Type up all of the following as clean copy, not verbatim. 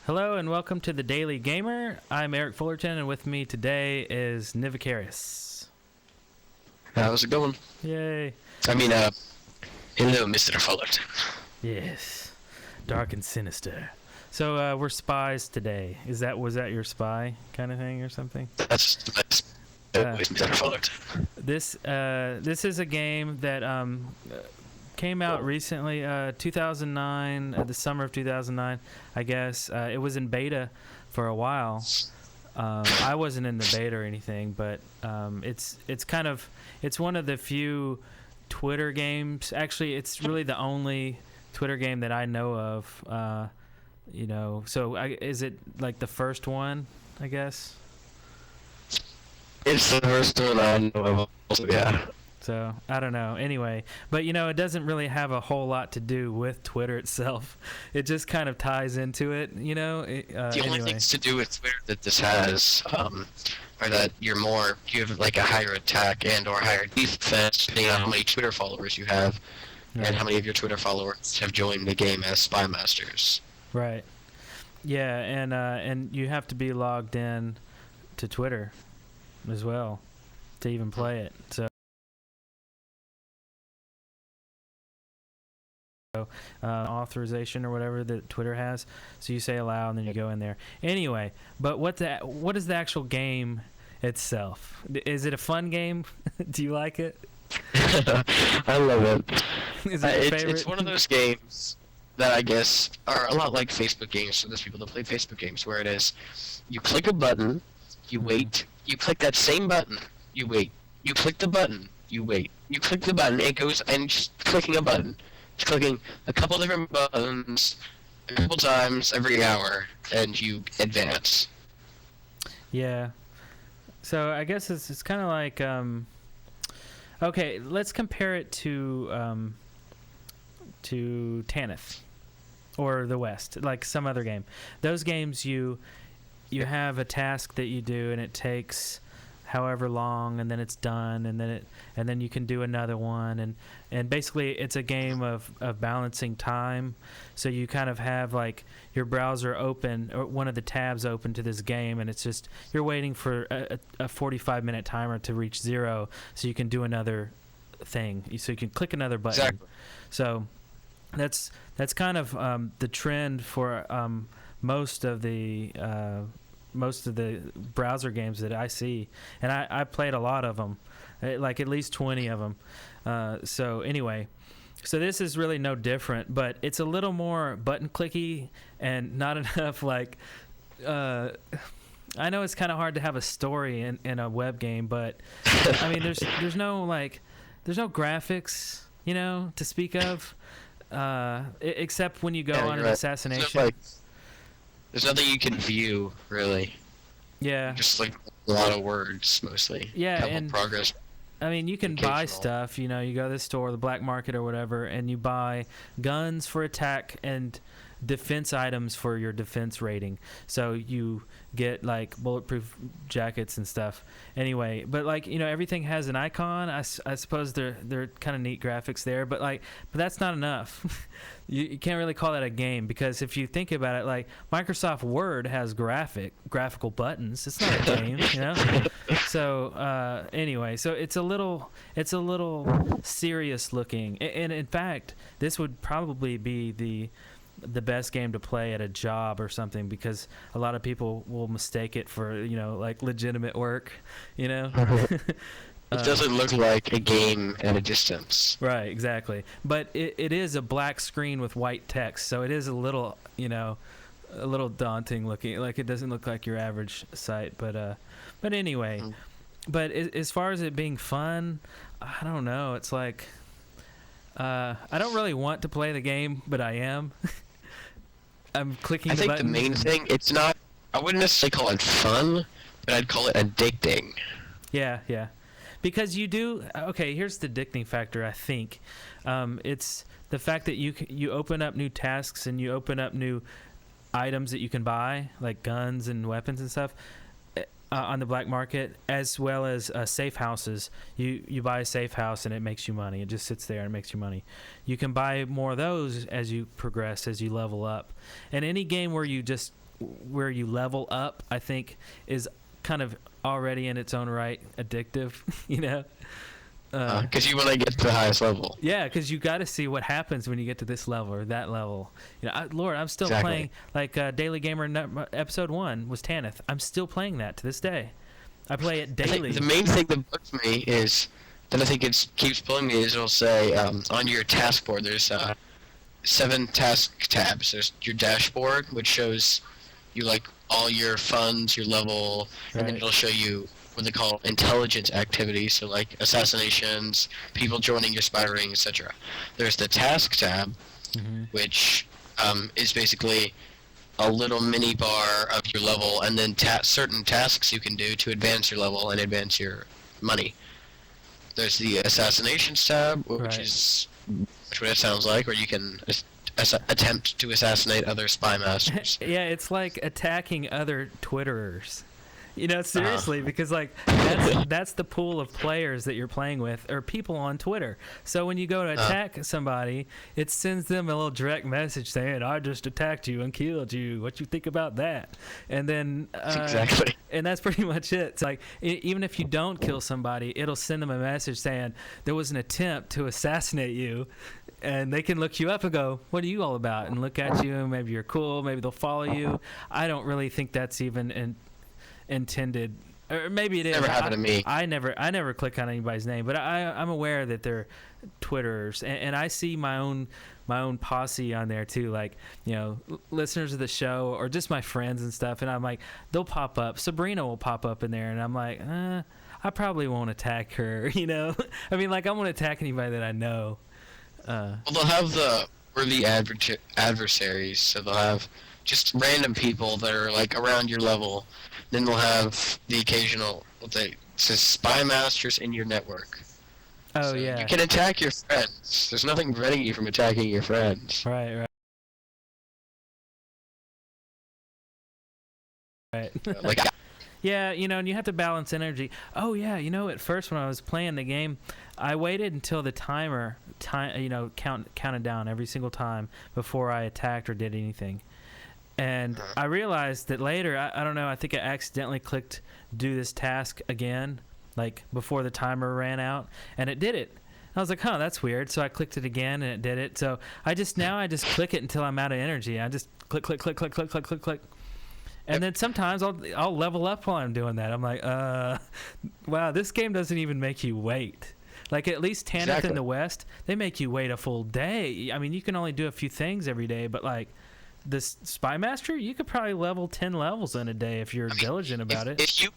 Hello and welcome to the Daily Gamer. I'm Eric Fullerton, and with me today is Nivicarius. How's it going? Yay! Hello, Mr. Fullerton. Yes, dark and sinister. So we're spies today. Was that your spy kind of thing or something? That's Mr. Fullerton. This is a game that came out recently, 2009, the summer of 2009, I guess. It was in beta for a while. I wasn't in the beta or anything, but it's one of the few Twitter games. Actually, it's really the only Twitter game that I know of. Is it like the first one, I guess? It's the first one I know of, also, yeah. So, I don't know. Anyway, but it doesn't really have a whole lot to do with Twitter itself. It just kind of ties into it, The only things to do with Twitter that this has are that you have like a higher attack and or higher defense depending on how many Twitter followers you have and how many of your Twitter followers have joined the game as Spymasters. Right. Yeah, and you have to be logged in to Twitter as well to even play it. So authorization or whatever that Twitter has. So you say allow and then you go in there. Anyway, but what is the actual game itself? Is it a fun game? Do you like it? I love it. Is it your favorite? It's one of those games that I guess are a lot like Facebook games for those people that play Facebook games, where it is you click a button, you wait, you click that same button, you wait, you click the button, you wait, you click the button, it goes and just clicking a button. It's clicking a couple different buttons a couple times every hour, and you advance. Yeah. So I guess it's kind of like okay, let's compare it to Tanith or the West, like some other game. Those games you have a task that you do and it takes however long, and then it's done, and then you can do another one, and basically it's a game of balancing time. So you kind of have like your browser open or one of the tabs open to this game, and it's just you're waiting for a 45-minute timer to reach 0 so you can do another thing, so you can click another button. Exactly. So that's kind of the trend for most of the browser games that I see, and I played a lot of them, like at least 20 of them. So anyway, so this is really no different, but it's a little more button clicky and not enough like. I know it's kind of hard to have a story in a web game, but I mean there's no graphics, to speak of, except when you go on an assassination. There's nothing you can view, really. Yeah. Just like a lot of words, mostly. Yeah, and progress. I mean, you can buy stuff. You go to the store, the black market or whatever, and you buy guns for attack and defense items for your defense rating. So you get like bulletproof jackets and stuff. Anyway, but like everything has an icon. I suppose they're kind of neat graphics there, but that's not enough. You can't really call that a game, because if you think about it, like Microsoft Word has graphical buttons. It's not a game, So anyway, so it's a little serious looking, and in fact, this would probably be the best game to play at a job or something, because a lot of people will mistake it for like legitimate work. It doesn't look like a game at a distance. Right, exactly. But it is a black screen with white text, so it is a little daunting looking. Like, it doesn't look like your average site, but anyway. But as far as it being fun, I don't know. It's like I don't really want to play the game, but I am. I'm clicking the buttons. I think the main thing, it's not, I wouldn't necessarily call it fun, but I'd call it addicting. Yeah. Because you do, okay, here's the addicting factor, I think. It's the fact that you open up new tasks and you open up new items that you can buy, like guns and weapons and stuff, on the black market, as well as safe houses. You buy a safe house and it makes you money. It just sits there and makes you money. You can buy more of those as you progress, as you level up. And any game where you just where you level up, I think, is kind of already in its own right addictive. You know. Because you want to get to the highest level. Yeah, because you got to see what happens when you get to this level or that level. You know, Lord, I'm still playing like Daily Gamer episode 1 was Tanith. I'm still playing that to this day. I play it daily. The main thing that bugs me is that I think it keeps pulling me is it'll say on your task board there's 7 task tabs. There's your dashboard, which shows you like all your funds, your level, and then it'll show you what they call intelligence activities, so like assassinations, people joining your spy ring, etc. There's the task tab, which is basically a little mini bar of your level, and then certain tasks you can do to advance your level and advance your money. There's the assassinations tab, which is what it sounds like, where you can attempt to assassinate other Spymasters. Yeah, it's like attacking other Twitterers. You know, seriously, because like that's the pool of players that you're playing with, or people on Twitter. So when you go to attack somebody, it sends them a little direct message saying, "I just attacked you and killed you. What you think about that?" And then exactly. And that's pretty much it. It's like even if you don't kill somebody, it'll send them a message saying there was an attempt to assassinate you. And they can look you up and go, "What are you all about?" And look at you, and maybe you're cool. Maybe they'll follow you. I don't really think that's even intended, or maybe it is. Never happened to me. I never click on anybody's name, but I'm aware that they're Twitterers, and I see my own posse on there too, like, you know, listeners of the show or just my friends and stuff, and I'm like, they'll pop up. Sabrina will pop up in there, and I'm like, I probably won't attack her, you know. I mean, like, I won't attack anybody that I know. Well, they'll have the worthy adversaries, so they'll have just random people that are like around your level. Then they'll have the occasional, it says Spymasters in your network. Oh, so yeah. you can attack your friends. There's nothing preventing you from attacking your friends. Right. Like, yeah, you know, and you have to balance energy. Oh, yeah, you know, at first when I was playing the game, I waited until the timer, counted down every single time before I attacked or did anything. And I realized that later, I don't know, I think I accidentally clicked do this task again, like before the timer ran out, and it did it. I was like, huh, that's weird. So I clicked it again, and it did it. So I just click it until I'm out of energy. I just click. And then sometimes I'll level up while I'm doing that. I'm like, wow, this game doesn't even make you wait. Like, at least Tanith in the West, they make you wait a full day. I mean, you can only do a few things every day, but like this Spymaster, you could probably level 10 levels in a day if you're diligent about it. If you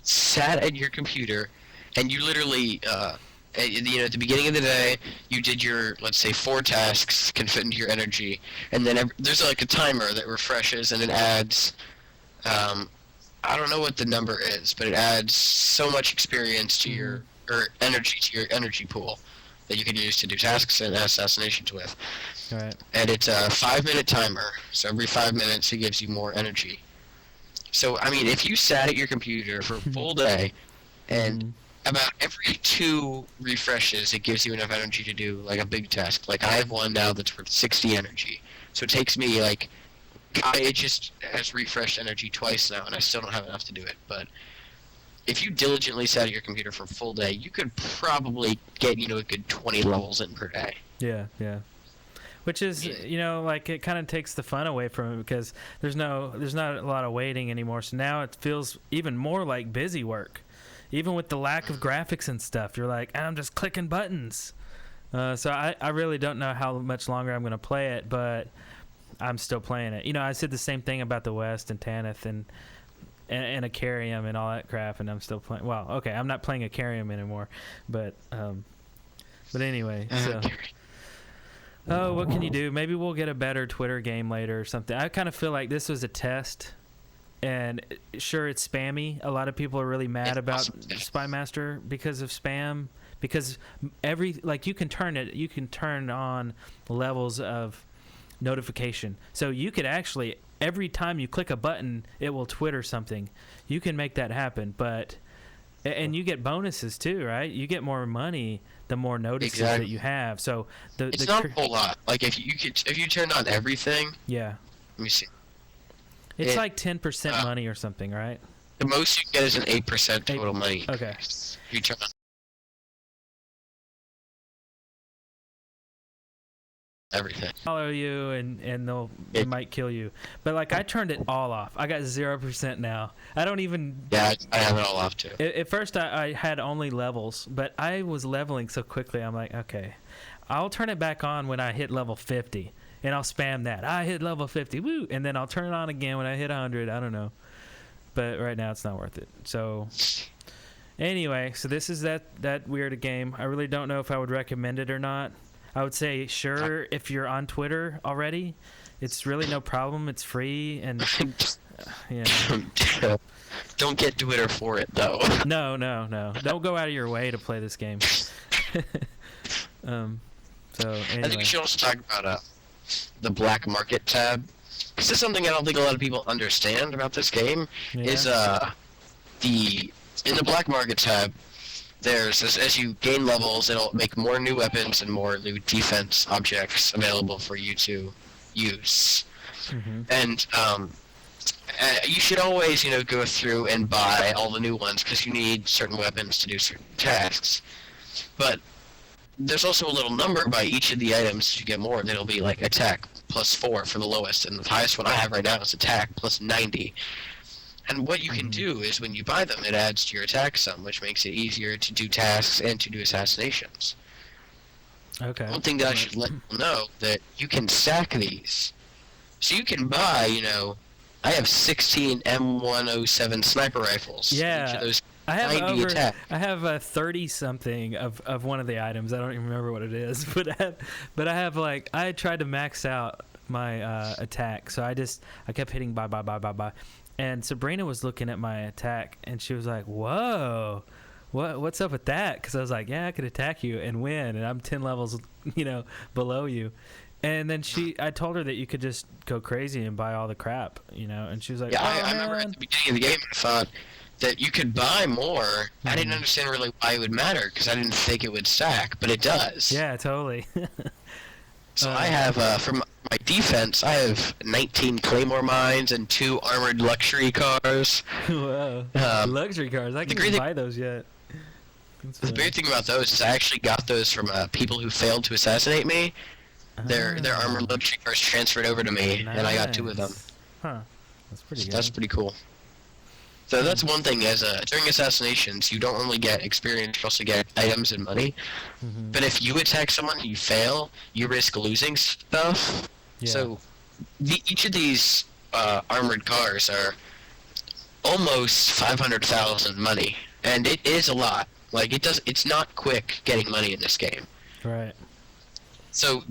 sat at your computer and you literally, at the beginning of the day, you did your, let's say, 4 tasks can fit into your energy, and then there's like a timer that refreshes and it adds, I don't know what the number is, but it adds so much experience to your, or energy to your energy pool that you can use to do tasks and assassinations with. Right. And it's a 5-minute timer, so every 5 minutes it gives you more energy. So, I mean, if you sat at your computer for a full day, and about every 2 refreshes, it gives you enough energy to do, like, a big task. Like, I have one now that's worth 60 energy. So it takes me, like, it just has refreshed energy twice now, and I still don't have enough to do it. But if you diligently sat at your computer for a full day, you could probably get, a good 20 levels in per day. Yeah. Which is, like, it kind of takes the fun away from it because there's not a lot of waiting anymore. So now it feels even more like busy work. Even with the lack of graphics and stuff, you're like, I'm just clicking buttons. So I really don't know how much longer I'm going to play it, but I'm still playing it. I said the same thing about the West and Tanith and Acarium and all that crap, and I'm still playing. Well, okay, I'm not playing Acarium anymore, but anyway, so. Oh, what can you do? Maybe we'll get a better Twitter game later or something. I kind of feel like this was a test, and sure, it's spammy. A lot of people are really mad about Spymaster because of spam. Because you can turn on levels of notification. So you could actually, every time you click a button, it will Twitter something. You can make that happen, and you get bonuses too, right? You get more money the more notices that you have. So it's not a whole lot. Like if you turned on everything. Yeah. Let me see. It's like 10% money or something, right? The most you get is an 8% total money. Okay. You try everything. Follow you and they might kill you. But like I turned it all off. I got 0% now. I don't even. Yeah, I have it all off too. At first I had only levels, but I was leveling so quickly. I'm like, okay, I'll turn it back on when I hit level 50, and I'll spam that. I hit level 50, woo, and then I'll turn it on again when I hit 100. I don't know, but right now it's not worth it. So anyway, so this is that weird game. I really don't know if I would recommend it or not. I would say sure if you're on Twitter already. It's really no problem. It's free and yeah. Don't get Twitter for it though. No. Don't go out of your way to play this game. So anyway. I think we should also talk about the black market tab. This is something I don't think a lot of people understand about this game. Yeah. Is in the black market tab, there's as you gain levels, it'll make more new weapons and more new defense objects available for you to use. Mm-hmm. And you should always, go through and buy all the new ones because you need certain weapons to do certain tasks. But there's also a little number by each of the items to get more, and it'll be like attack +4 for the lowest, and the highest one I have right now is attack +90. And what you can do is when you buy them, it adds to your attack sum, which makes it easier to do tasks and to do assassinations. Okay. One thing that I should let people know, that you can stack these. So you can buy, I have 16 M107 sniper rifles. Yeah. Each of those I have 90 attack. I have a 30 something of one of the items. I don't even remember what it is, but I have like I tried to max out my attack, so I kept hitting buy. And Sabrina was looking at my attack, and she was like, "Whoa, what's up with that?" Because I was like, "Yeah, I could attack you and win, and I'm 10 levels, below you." And then I told her that you could just go crazy and buy all the crap, And she was like, "Yeah, oh, I remember at the beginning of the game, I thought that you could buy more. Mm-hmm. I didn't understand really why it would matter because I didn't think it would stack, but it does." Yeah, totally. So I have for my defense, I have 19 claymore mines and 2 armored luxury cars. Whoa. Luxury cars. I can't buy those yet. The weird thing about those is I actually got those from people who failed to assassinate me. Their armored luxury cars transferred over to me, and I got 2 of them. Huh. That's pretty good. That's pretty cool. So that's one thing, during assassinations, you don't only get experience, you also get items and money. Mm-hmm. But if you attack someone and you fail, you risk losing stuff. Yeah. So each of these armored cars are almost 500,000 money, and it is a lot. Like it's not quick getting money in this game. Right. So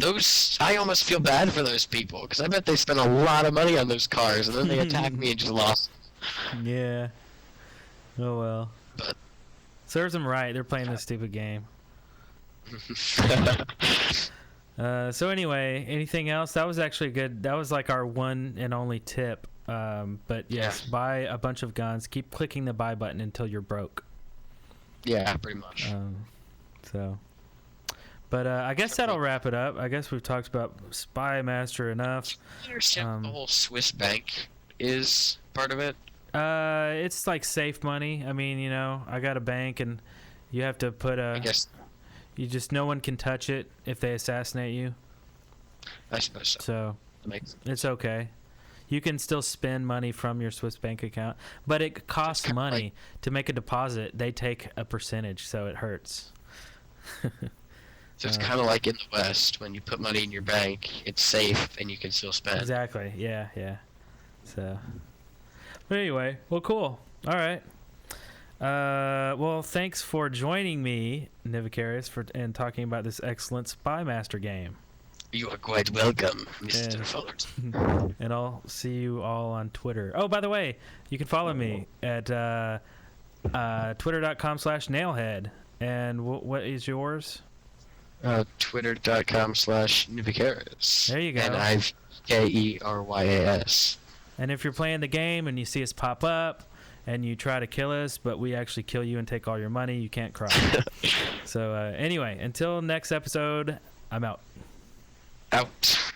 I almost feel bad for those people because I bet they spent a lot of money on those cars, and then they attack me and just lost. Yeah. Oh well. But serves them right. They're playing this stupid game. So anyway, anything else? That was actually good. That was like our one and only tip. But yes, buy a bunch of guns. Keep clicking the buy button until you're broke. Yeah, pretty much. But I guess that'll wrap it up. I guess we've talked about Spymaster enough. Do you understand the whole Swiss bank is part of it? It's like safe money. I mean, I got a bank, and you have to put I guess. No one can touch it if they assassinate you. I suppose so. So That makes sense. it's okay. You can still spend money from your Swiss bank account, but it costs money to make a deposit. They take a percentage, so it hurts. So it's kind of like in the West, when you put money in your bank, it's safe and you can still spend. Exactly. Yeah. So, but anyway, well, cool. All right. Well, thanks for joining me, Nivicarius, and talking about this excellent Spymaster game. You are quite welcome, Mr. Fullerton. And I'll see you all on Twitter. Oh, by the way, you can follow me at twitter.com/nailhead. And what is yours? Twitter.com/Nivicarius. There you go. And I've Keryas. And if you're playing the game and you see us pop up and you try to kill us, but we actually kill you and take all your money, you can't cry. So anyway, until next episode, I'm out. Out.